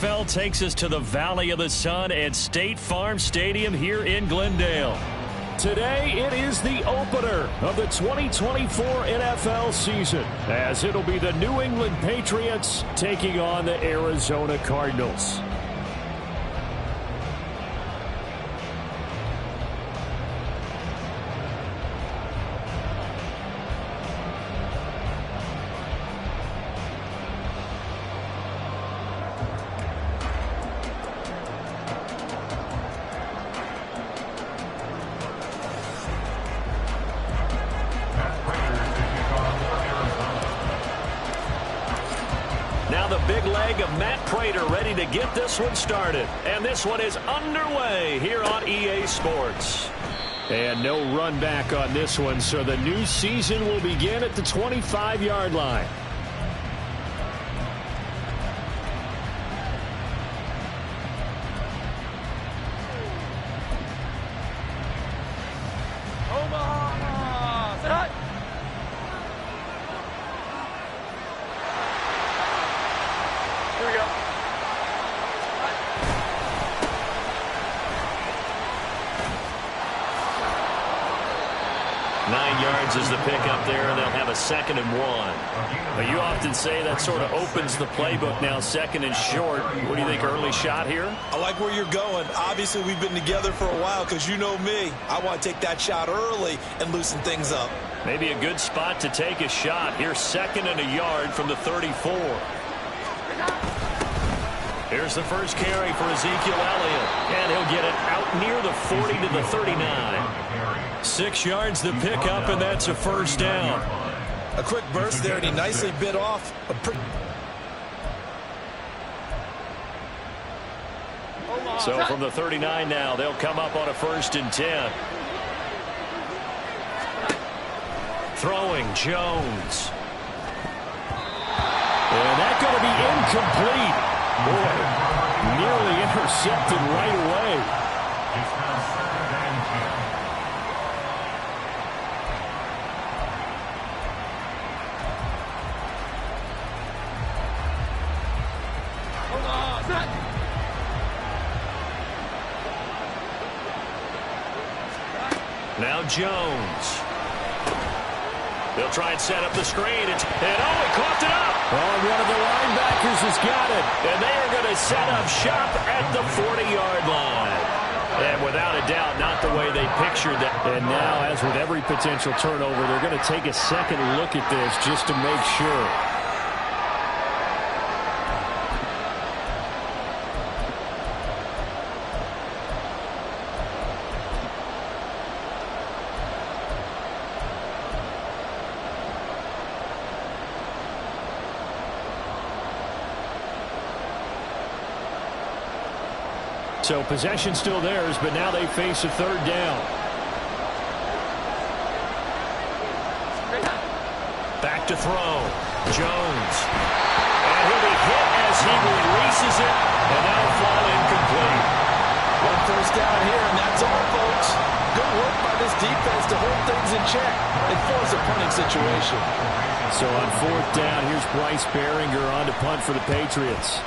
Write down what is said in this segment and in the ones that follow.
NFL takes us to the Valley of the Sun at State Farm Stadium here in Glendale. Today, it is the opener of the 2024 NFL season, as it'll be the New England Patriots taking on the Arizona Cardinals. Now the big leg of Matt Prater ready to get this one started. And this one is underway here on EA Sports. And no run back on this one, so the new season will begin at the 25-yard line. Here we go. 9 yards is the pickup there, and they'll have a 2nd and 1. But you often say that sort of opens the playbook now, 2nd and short. What do you think, early shot here? I like where you're going. Obviously, we've been together for a while because you know me. I want to take that shot early and loosen things up. Maybe a good spot to take a shot. Here's 2nd and a yard from the 34. Here's the first carry for Ezekiel Elliott, and he'll get it out near the 40 to the 39. 6 yards the pickup, and that's a first down. A quick burst there, and he nicely bit off. So from the 39 now, they'll come up on a 1st and 10. Throwing Jones. And that's going to be incomplete. Boy, nearly intercepted right away. Now Jones. They'll try and set up the screen. He coughed it up. Oh, one of the linebackers has got it. And they are going to set up shop at the 40-yard line. And without a doubt, not the way they pictured that. And now, as with every potential turnover, they're going to take a second look at this just to make sure. So possession still theirs, but now they face a 3rd down. Back to throw. Jones. And he'll be hit as he releases it, and that'll fall incomplete. 1 first down here, and that's all, folks. Good work by this defense to hold things in check and force a punting situation. So on 4th down, here's Bryce Behringer on to punt for the Patriots.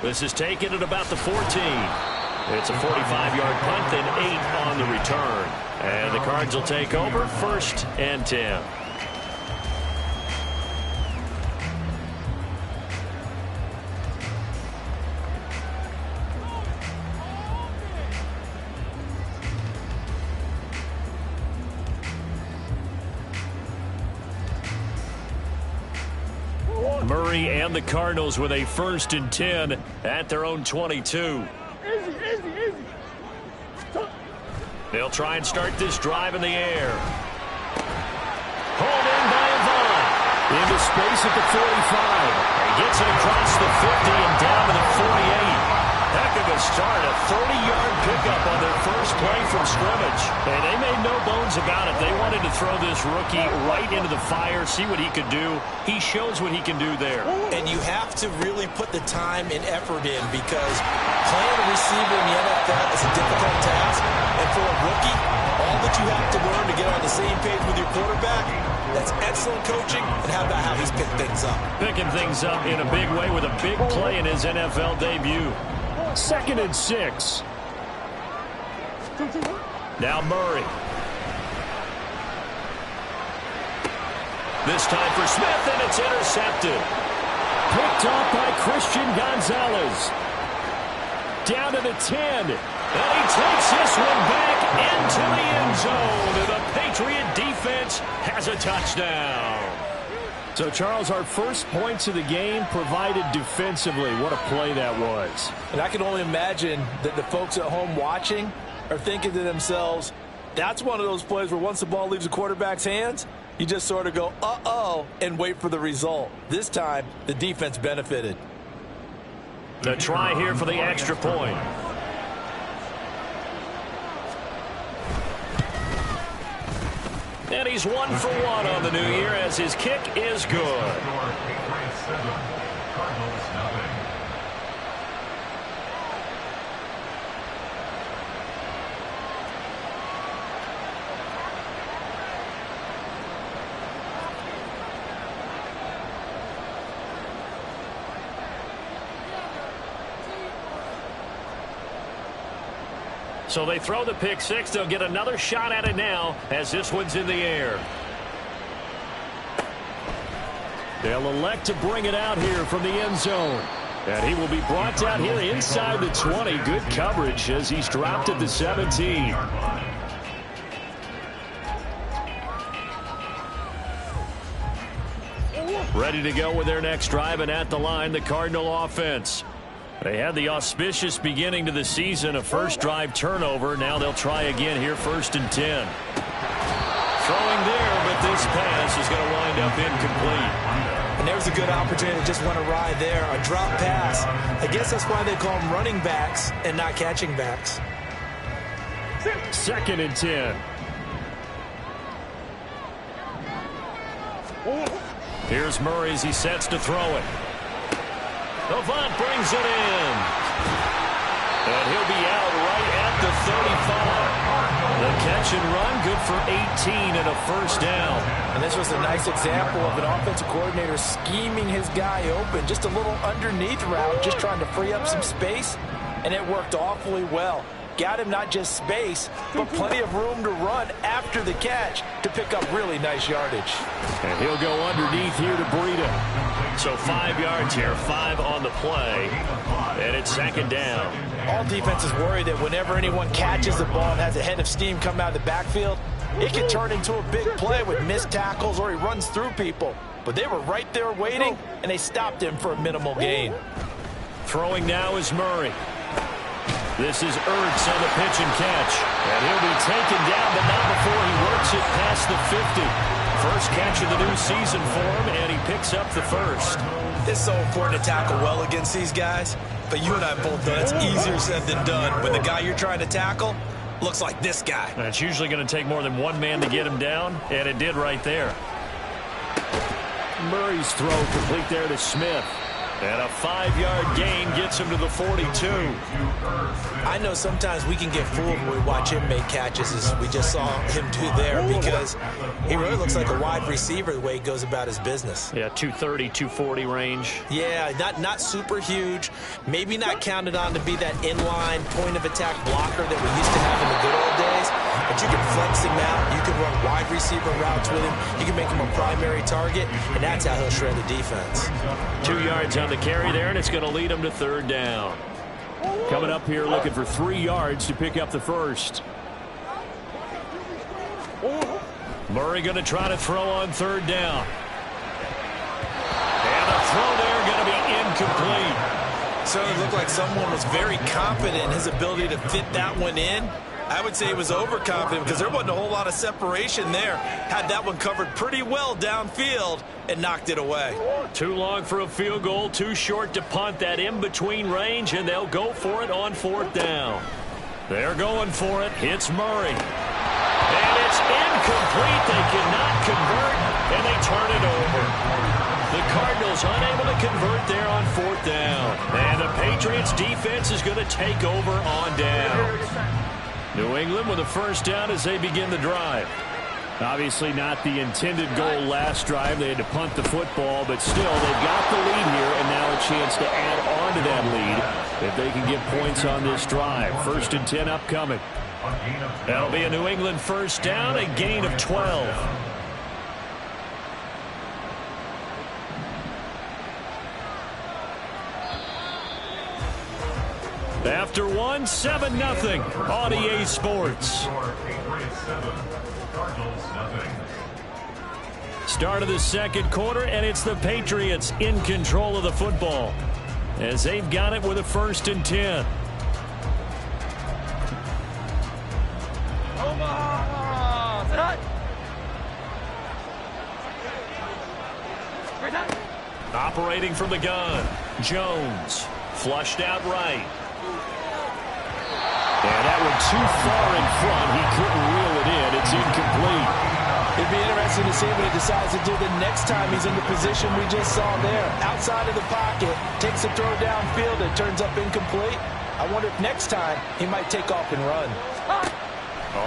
This is taken at about the 14. It's a 45-yard punt, then 8 on the return. And the Cards will take over, 1st and 10. Murray and the Cardinals with a 1st and 10 at their own 22. Easy. They'll try and start this drive in the air. Hauled in by Yvonne. Into space at the 45. He gets it across the 50 and down to the 48. Heck of a start, a 30-yard pickup on their first play from scrimmage. And they made no bones about it. They wanted to throw this rookie right into the fire, see what he could do. He shows what he can do there. And you have to really put the time and effort in because playing a receiver in the NFL is a difficult task. And for a rookie, all that you have to learn to get on the same page with your quarterback That's excellent coaching, and how about how he's picked things up? Picking things up in a big way with a big play in his NFL debut. 2nd and 6. Now Murray. This time for Smith, and it's intercepted. Picked off by Christian Gonzalez. Down to the 10. And he takes this one back into the end zone. And the Patriot defense has a touchdown. So, Charles, our first points of the game provided defensively. What a play that was. And I can only imagine that the folks at home watching are thinking to themselves, that's one of those plays where once the ball leaves the quarterback's hands, you just sort of go, uh-oh, and wait for the result. This time, the defense benefited. The try here for the extra point. And he's 1 for 1 on the new year as his kick is good. So they throw the pick six. They'll get another shot at it now as this one's in the air. They'll elect to bring it out here from the end zone. And he will be brought down here inside the 20. Good coverage as he's dropped at the 17. Ready to go with their next drive, and at the line, the Cardinal offense. They had the auspicious beginning to the season, a first drive turnover. Now they'll try again here, 1st and 10. Throwing there, but this pass is going to wind up incomplete. And there's a good opportunity to just went awry there, a drop pass. I guess that's why they call them running backs and not catching backs. 2nd and 10. Here's Murray as he sets to throw it. Avant brings it in. And he'll be out right at the 35. The catch and run, good for 18 and a first down. And this was a nice example of an offensive coordinator scheming his guy open. Just a little underneath route, just trying to free up some space. And it worked awfully well. Got him not just space, but plenty of room to run after the catch to pick up really nice yardage. And he'll go underneath here to Breida. So 5 yards here, 5 on the play. And it's 2nd down. All defenses worry that whenever anyone catches the ball and has a head of steam come out of the backfield, it can turn into a big play with missed tackles or he runs through people. But they were right there waiting, and they stopped him for a minimal gain. Throwing now is Murray. This is Ertz on the pitch and catch. And he'll be taken down, but not before he works it past the 50. First catch of the new season for him, and he picks up the first. It's so important to tackle well against these guys, but you and I both know it's easier said than done when the guy you're trying to tackle looks like this guy. And it's usually going to take more than one man to get him down, and it did right there. Murray's throw complete there to Smith. And a 5-yard gain gets him to the 42. I know sometimes we can get fooled when we watch him make catches, as we just saw him do there, because he really looks like a wide receiver the way he goes about his business. Yeah, 230, 240 range. Yeah, not super huge. Maybe not counted on to be that inline point-of-attack blocker that we used to have in the good old days. But you can flex him out. You can run wide receiver routes with him. You can make him a primary target, and that's how he'll shred the defense. 2 yards on the carry there, and it's going to lead him to 3rd down. Coming up here looking for 3 yards to pick up the first. Murray going to try to throw on 3rd down. And the throw there going to be incomplete. So it looked like someone was very confident in his ability to fit that one in. I would say he was overconfident because there wasn't a whole lot of separation there. Had that one covered pretty well downfield and knocked it away. Too long for a field goal, too short to punt. That in-between range, and they'll go for it on 4th down. They're going for it. Hits Murray. And it's incomplete. They cannot convert, and they turn it over. The Cardinals unable to convert there on 4th down. And the Patriots defense is going to take over on down. New England with a first down as they begin the drive. Obviously not the intended goal last drive. They had to punt the football, but still they've got the lead here, and now a chance to add on to that lead if they can get points on this drive. 1st and 10 upcoming. That'll be a New England first down, a gain of 12. After 7-0 on EA Sports. Start of the second quarter, and it's the Patriots in control of the football as they've got it with a 1st and 10. Operating from the gun, Jones flushed out right. And that one too far in front. He couldn't reel it in. It's incomplete. It'd be interesting to see what he decides to do the next time he's in the position we just saw there. Outside of the pocket, takes a throw downfield, it turns up incomplete. I wonder if next time he might take off and run.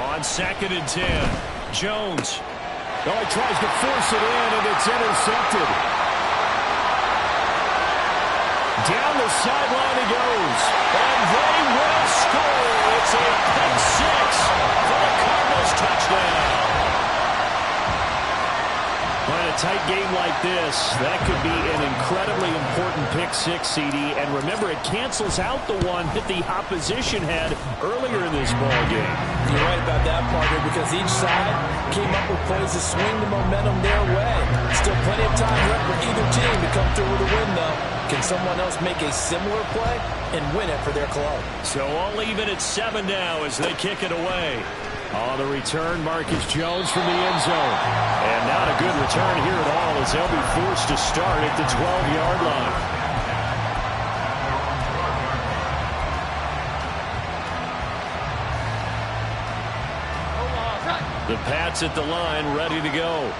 On 2nd and 10, Jones. Oh, he tries to force it in, and it's intercepted. Down the sideline he goes, and they will score. It's a pick 6 for the Cardinals touchdown. Well, in a tight game like this, that could be an incredibly important pick 6, CD. And remember, it cancels out the one that the opposition had earlier in this ball game. You're right about that, partner, because each side came up with plays to swing the momentum their way. Still plenty of time left for either team to come through with a win, though. Can someone else make a similar play and win it for their club? So I'll leave it at 7 now as they kick it away. On the return, Marcus Jones from the end zone. And not a good return here at all as they'll be forced to start at the 12-yard line. The Pats at the line, ready to go.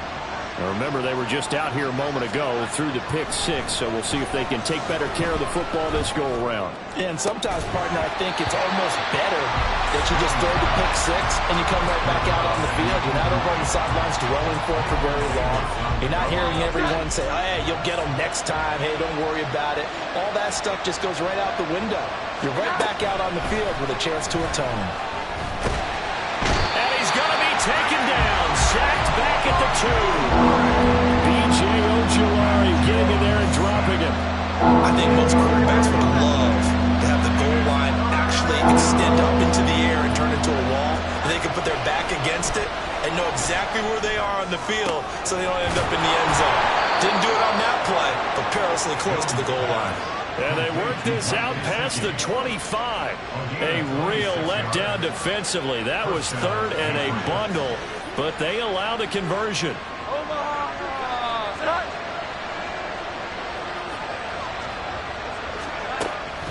Now remember, they were just out here a moment ago through the pick 6, so we'll see if they can take better care of the football this go-around. And sometimes, partner, I think it's almost better that you just throw the pick 6 and you come right back out on the field. You're not over on the sidelines dwelling for it for very long. You're not hearing everyone say, hey, you'll get them next time. Hey, don't worry about it. All that stuff just goes right out the window. You're right back out on the field with a chance to atone. And he's going to be taken down. Sacked back at the 2. B.J. Ojulari getting in there and dropping it. I think most quarterbacks would love to have the goal line actually extend up into the air and turn into a wall. And they can put their back against it and know exactly where they are on the field so they don't end up in the end zone. Didn't do it on that play, but perilously close to the goal line. And they work this out past the 25. A real letdown defensively. That was 3rd and a bundle, but they allow the conversion.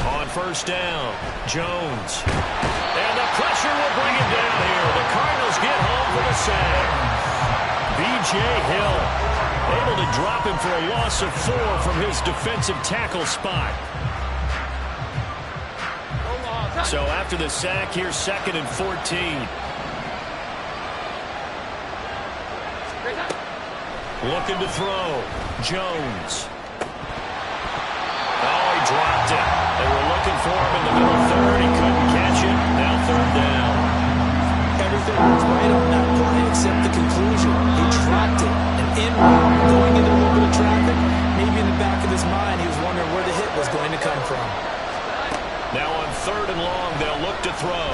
On 1st down, Jones. And the pressure will bring him down here. The Cardinals get home for the sack. B.J. Hill able to drop him for a loss of 4 from his defensive tackle spot. So after the sack, here's 2nd and 14. Looking to throw. Jones. Oh, he dropped it. They were looking for him in the middle 3rd. He couldn't catch it. Now 3rd down. Everything was right on that play except the conclusion. He dropped it. And in route, going into a little bit of traffic, maybe in the back of his mind, he was wondering where the hit was going to come from. Now on 3rd and long, they'll look to throw.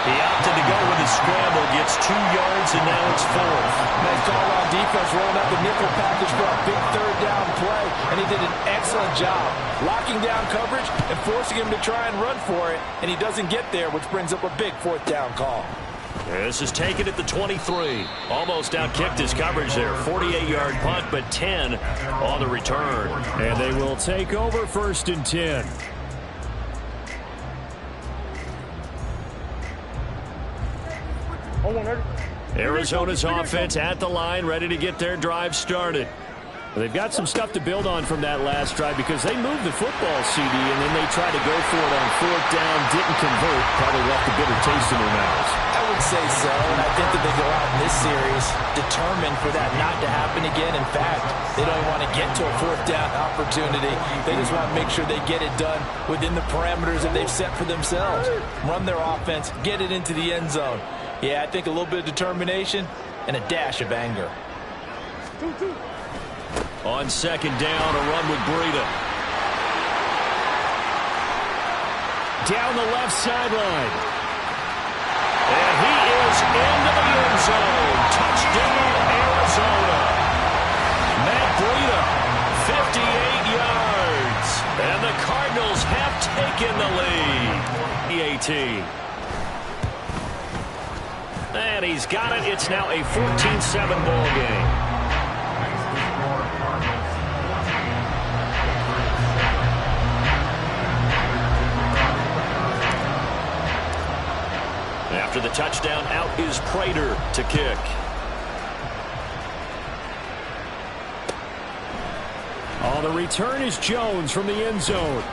He opted to go with his scramble, gets 2 yards, and now it's 4th. Nice call on defense, rolling out the nickel package for a big 3rd down play, and he did an excellent job locking down coverage and forcing him to try and run for it, and he doesn't get there, which brings up a big 4th down call. This is taken at the 23. Almost outkicked his coverage there. 48-yard punt, but 10 on the return. And they will take over 1st and 10. Arizona's offense at the line, ready to get their drive started. They've got some stuff to build on from that last drive because they moved the football, CD, and then they tried to go for it on 4th down, didn't convert, probably left a bitter taste in their mouths. I would say so, and I think that they go out in this series determined for that not to happen again. In fact, they don't even want to get to a 4th down opportunity. They just want to make sure they get it done within the parameters that they've set for themselves. Run their offense, get it into the end zone. Yeah, I think a little bit of determination and a dash of anger. On 2nd down, a run with Breida. Down the left sideline. And he is into the end zone. Touchdown, Arizona. Matt Breida, 58 yards. And the Cardinals have taken the lead. 18. And he's got it. It's now a 14-7 ball game. After the touchdown, out is Prater to kick. On the return is Jones from the end zone.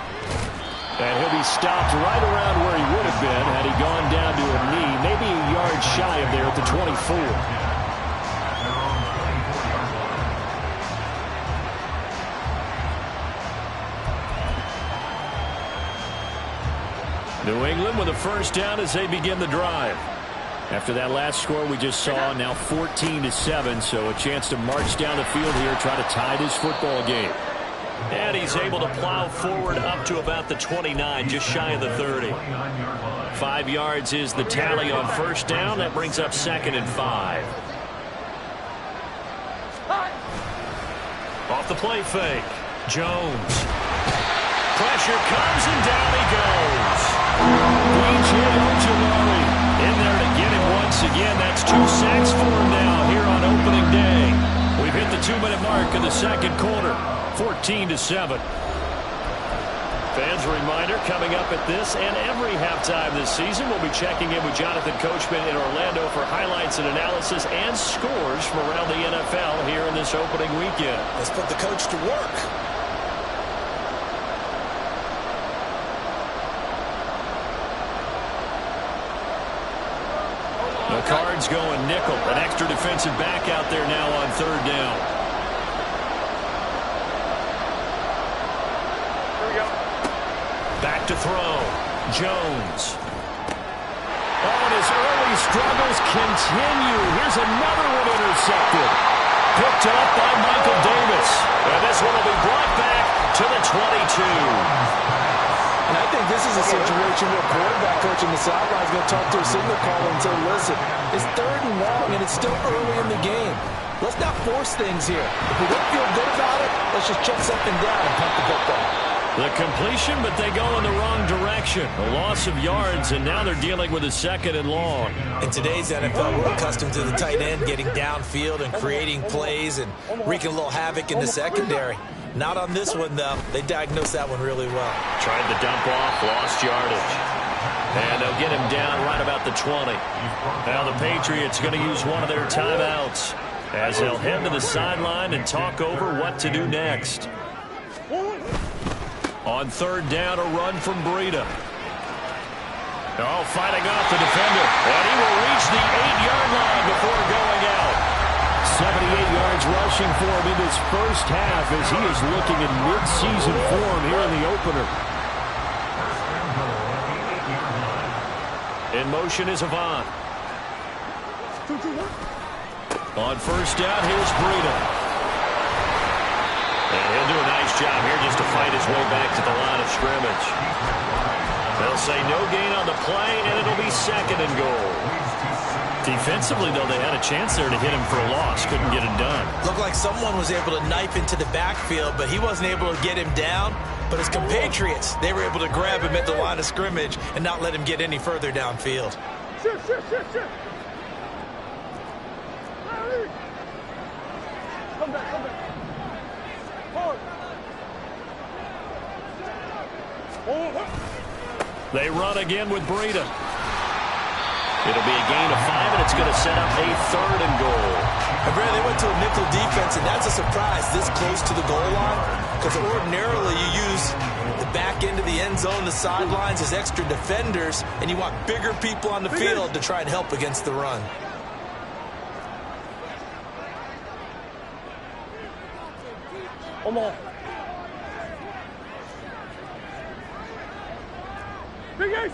And he'll be stopped right around where he would have been had he gone down to a knee, maybe a yard shy of there at the 24. New England with a 1st down as they begin the drive. After that last score we just saw, now 14-7, so a chance to march down the field here, try to tie this football game. And he's able to plow forward up to about the 29, just shy of the 30. 5 yards is the tally on 1st down. That brings up 2nd and 5. Off the play fake. Jones. Pressure comes and down he goes. B.J. Ojulari in there to get him once again. That's 2 sacks for him now here on opening day. We've hit the 2-minute mark of the 2nd quarter. 14-7. Fans, a reminder, coming up at this and every halftime this season, we'll be checking in with Jonathan Coachman in Orlando for highlights and analysis and scores from around the NFL here in this opening weekend. Let's put the coach to work. The Cards going nickel. An extra defensive back out there now on 3rd down. Back to throw. Jones. Oh, and his early struggles continue. Here's another one intercepted. Picked up by Michael Davis. And this one will be brought back to the 22. And I think this is a situation where quarterback coach on the sideline is going to talk to a signal caller and say, listen, it's 3rd and long and it's still early in the game. Let's not force things here. If we don't feel good about it, let's just check something down and punt the football. The completion, but they go in the wrong direction. A loss of yards, and now they're dealing with a 2nd and long. In today's NFL, we're accustomed to the tight end getting downfield and creating plays and wreaking a little havoc in the secondary. Not on this one, though. They diagnosed that one really well. Tried to dump off, lost yardage. And they'll get him down right about the 20. Now the Patriots going to use one of their timeouts as they'll head to the sideline and talk over what to do next. On 3rd down, a run from Breida. Oh, fighting off the defender. And he will reach the 8-yard line before going out. 78 yards rushing for him in this first half as he is looking in mid-season form here in the opener. In motion is Avant. On 1st down, here's Breida. And he'll do a nice job here just to fight his way back to the line of scrimmage. They'll say no gain on the play, and it'll be 2nd and goal. Defensively, though, they had a chance there to hit him for a loss. Couldn't get it done. Looked like someone was able to knife into the backfield, but he wasn't able to get him down. But his compatriots, they were able to grab him at the line of scrimmage and not let him get any further downfield. Shit. Come back. They run again with Breida. It'll be a gain of 5, and it's going to set up a 3rd and goal. And Brad, they went to a nickel defense, and that's a surprise this close to the goal line, because ordinarily you use the back end of the end zone, the sidelines as extra defenders, and you want bigger people on the field to try and help against the run. Omaha. Big Ace.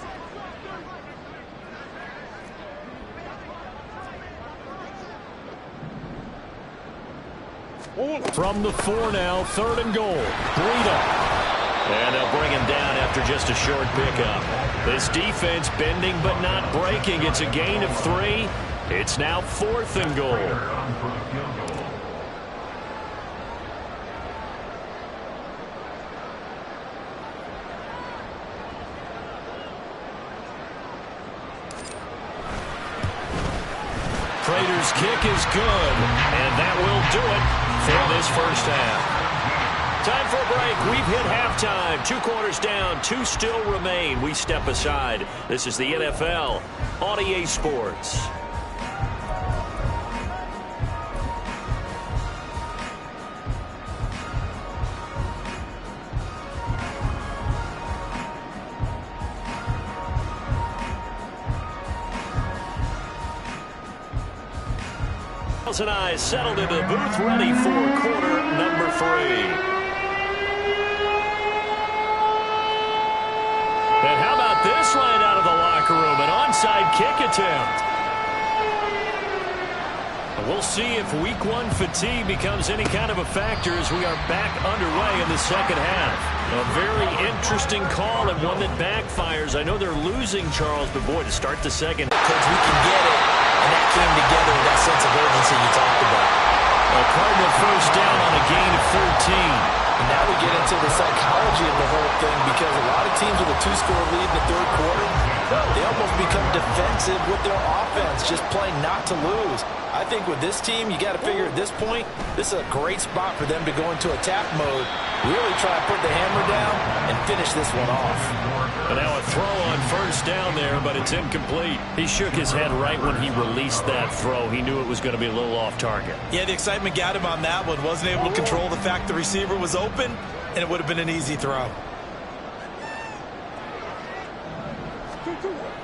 From the 4 now, 3rd and goal. Breida. And they'll bring him down after just a short pickup. This defense bending but not breaking. It's a gain of 3. It's now 4th and goal. Prater's kick is good, and that will do it for this first half. Time for a break. We've hit halftime. 2 quarters down, 2 still remain. We step aside. This is the NFL on EA Sports. And I settled into the booth, ready for quarter number 3. And how about this right out of the locker room? An onside kick attempt. We'll see if week 1 fatigue becomes any kind of a factor as we are back underway in the second half. A very interesting call and one that backfires. I know they're losing, Charles, but boy, to start the second. Coach, we can get it. And that came together with that sense of urgency you talked about. A Cardinal first down on a gain of 13. And now we get into the psychology of the whole thing, because a lot of teams with a 2-score lead in the 3rd quarter, they almost become defensive with their offense, just playing not to lose. I think with this team, you got to figure at this point, this is a great spot for them to go into attack mode, really try to put the hammer down and finish this one off. And now a throw on first down there, but it's incomplete. He shook his head right when he released that throw. He knew it was going to be a little off target. Yeah, the excitement got him on that one. Wasn't able to control the fact the receiver was open, and it would have been an easy throw.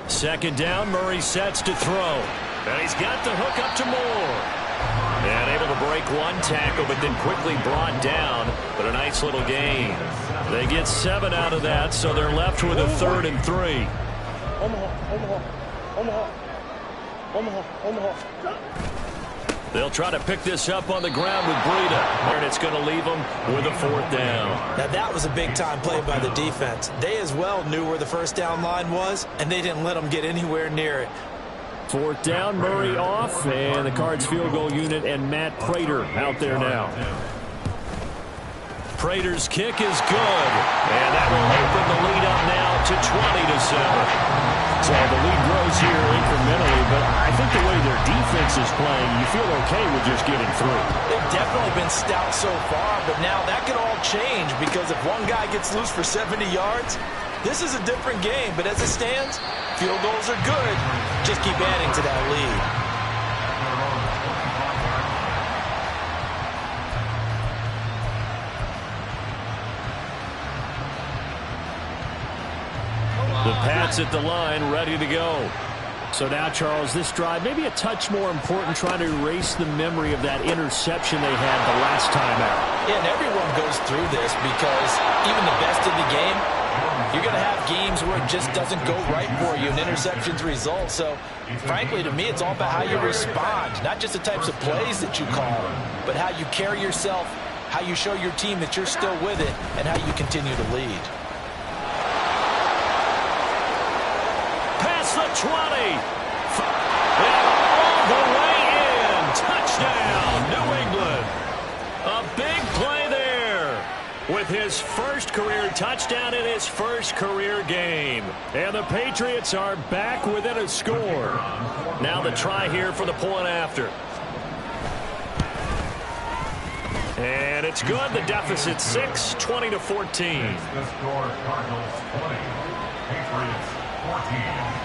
2nd down, Murray sets to throw. And he's got the hook up to Moore. And able to break 1 tackle, but then quickly brought down. But a nice little gain. They get 7 out of that, so they're left with a 3rd and 3. Omaha. They'll try to pick this up on the ground with Breida. And it's going to leave them with a 4th down. Now that was a big-time play by the defense. They as well knew where the first down line was, and they didn't let them get anywhere near it. 4th down, Murray off, and the Cards field goal unit and Matt Prater out there now. Prater's kick is good, and that will open the lead up now to 20-7. So the lead grows here incrementally, but I think the way their defense is playing, you feel okay with just getting through. They've definitely been stout so far, but now that could all change, because if one guy gets loose for 70 yards, this is a different game. But as it stands, field goals are good. Just keep adding to that lead. The Pats at the line, ready to go. So now, Charles, this drive maybe a touch more important, trying to erase the memory of that interception they had the last time out. Yeah, and everyone goes through this, because even the best in the game, you're going to have games where it just doesn't go right for you and interceptions result. So, frankly, to me, it's all about how you respond, not just the types of plays that you call, but how you carry yourself, how you show your team that you're still with it, and how you continue to lead. Past the 20. And all the way in. Touchdown, New England. A big play there with his first career touchdown in his first career game. And the Patriots are back within a score. Now the try here for the point after. And it's good. The deficit 6, 20-14. The score, Cardinals 20, Patriots 14.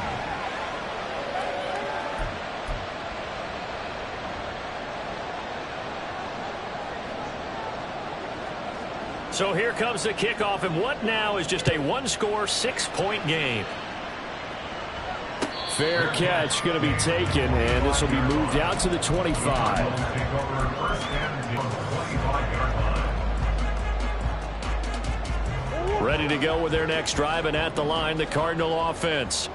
So here comes the kickoff, and what now is just a one-score, 6-point game. Fair catch going to be taken, and this will be moved out to the 25. Ready to go with their next drive, and at the line, the Cardinal offense.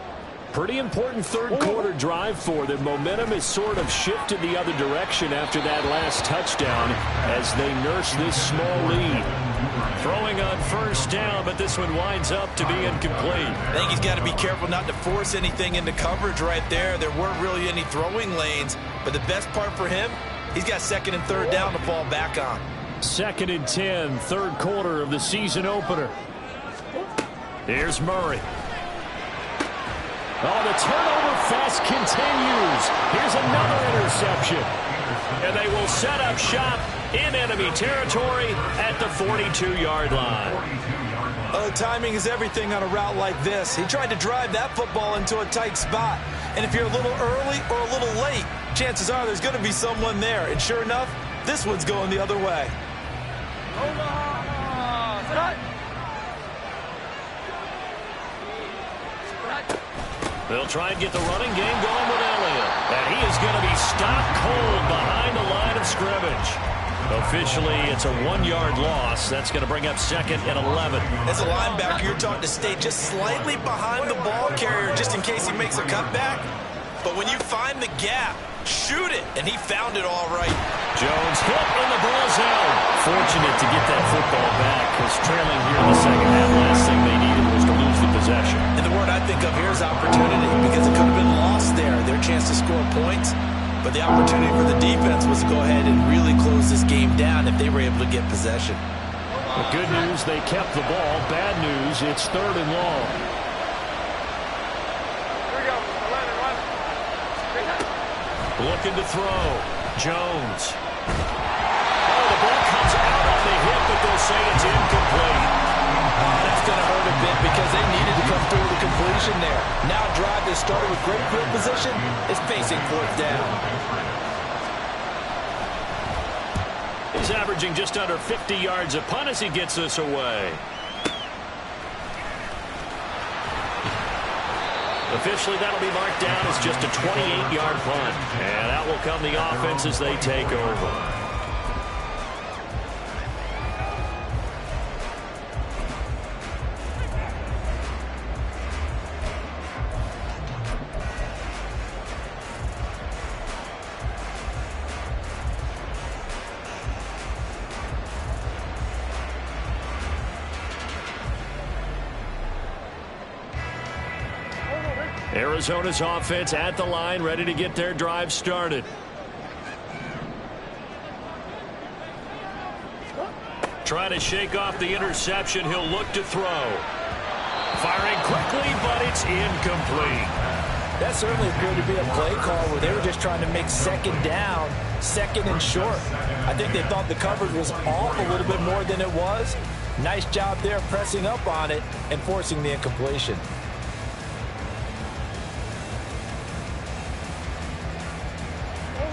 Pretty important third-quarter drive for them. Momentum has sort of shifted the other direction after that last touchdown as they nurse this small lead. Throwing on first down, but this one winds up to be incomplete. I think he's got to be careful not to force anything into coverage right there. There weren't really any throwing lanes, but the best part for him, he's got second and third down to fall back on. 2nd and 10, third quarter of the season opener. Here's Murray. Oh, the turnover fest continues. Here's another interception. And they will set up shop in enemy territory at the 42-yard line. Oh, timing is everything on a route like this. He tried to drive that football into a tight spot. And if you're a little early or a little late, chances are there's going to be someone there. And sure enough, this one's going the other way. They'll try and get the running game going with Elliott. And he is going to be stopped cold behind the line of scrimmage. Officially, it's a 1-yard loss. That's going to bring up 2nd and 11. As a linebacker, you're taught to stay just slightly behind the ball carrier just in case he makes a cutback. But when you find the gap, shoot it. And he found it all right. Jones hit in the ball zone. Fortunate to get that football back because trailing here in the second half, last thing they needed was to lose the possession. And the word I think of here is opportunity because it could have been lost there. Their chance to score points. But the opportunity for the defense was to go ahead and really close this game down if they were able to get possession. The good news, they kept the ball. Bad news, it's 3rd and long. Looking to throw. Jones. Oh, the ball comes out on the hip, but they'll say it's incomplete. That's going to hurt a bit because they needed to come through the completion there. Now a drive that started with great field position is facing 4th down. He's averaging just under 50 yards a punt as he gets this away. Officially, that'll be marked down as just a 28-yard punt. And that will come the offense as they take over. Arizona's offense at the line, ready to get their drive started. Trying to shake off the interception. He'll look to throw. Firing quickly, but it's incomplete. That certainly appeared to be a play call where they were just trying to make 2nd down, 2nd and short. I think they thought the coverage was off a little bit more than it was. Nice job there pressing up on it and forcing the incompletion.